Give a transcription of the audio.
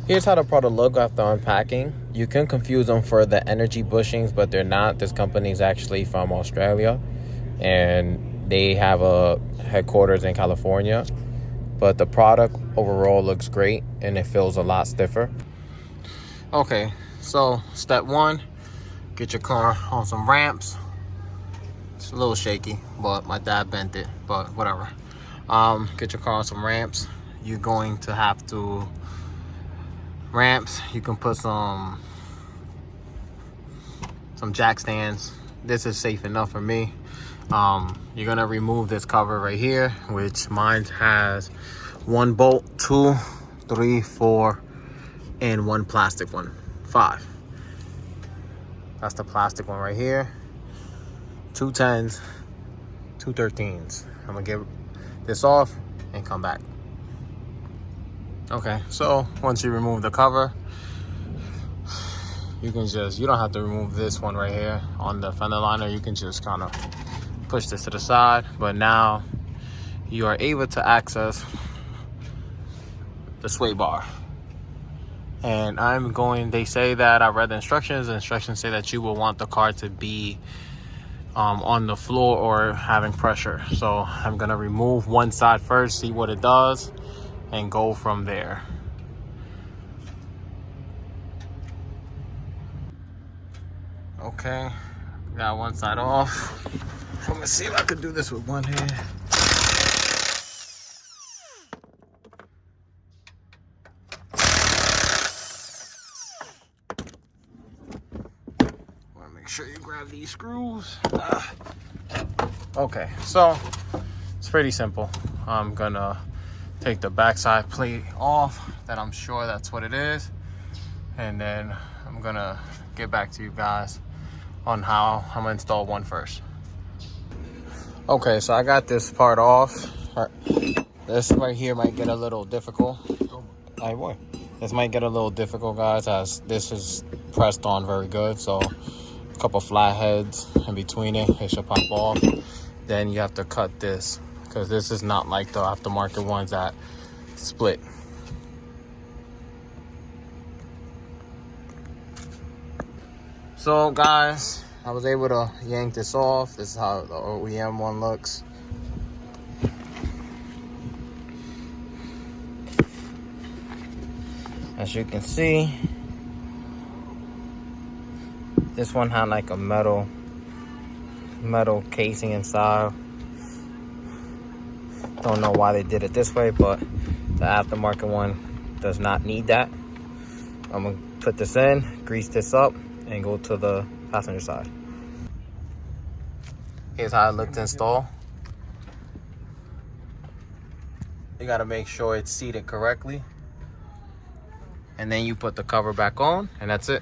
Here's how the product look after unpacking. You can confuse them for the energy bushings, but they're not. This company is actually from Australia, and they have a headquarters in California. But the product overall looks great, and it feels a lot stiffer. Okay, so step one, get your car on some ramps. It's a little shaky, but my dad bent it, but whatever. Get your car on some ramps. You're going to have to ramps. You can put some jack stands. This is safe enough for me. You're gonna remove this cover right here, which mine has 1 bolt, 2, 3, 4, and 1 plastic one, 5. That's the plastic one right here. 2 10s, 2 13s. I'm gonna get this off and come back. Okay, so once you remove the cover, you don't have to remove this one right here on the fender liner. You can just kind of push this to the side, but now you are able to access the sway bar. And they say that, I read the instructions say that you will want the car to be on the floor or having pressure. So I'm gonna remove one side first, see what it does, and go from there. Okay, got one side off. I'm gonna see if I could do this with one hand. Wanna make sure you grab these screws. Okay, so it's pretty simple. I'm gonna take the backside plate off, that I'm sure that's what it is, and then I'm gonna get back to you guys on how I'm gonna install one first. Okay, so I got this part off. This right here might get a little difficult. This might get a little difficult, guys, as this is pressed on very good. So a couple flat heads in between it should pop off. Then you have to cut this, because this is not like the aftermarket ones that split. So guys, I was able to yank this off. This is how the OEM one looks. As you can see, this one had like a metal casing inside. Don't know why they did it this way, but the aftermarket one does not need that. I'm gonna put this in, grease this up, and go to the passenger side. Here's how it looked to install. You gotta make sure it's seated correctly. And then you put the cover back on, and that's it.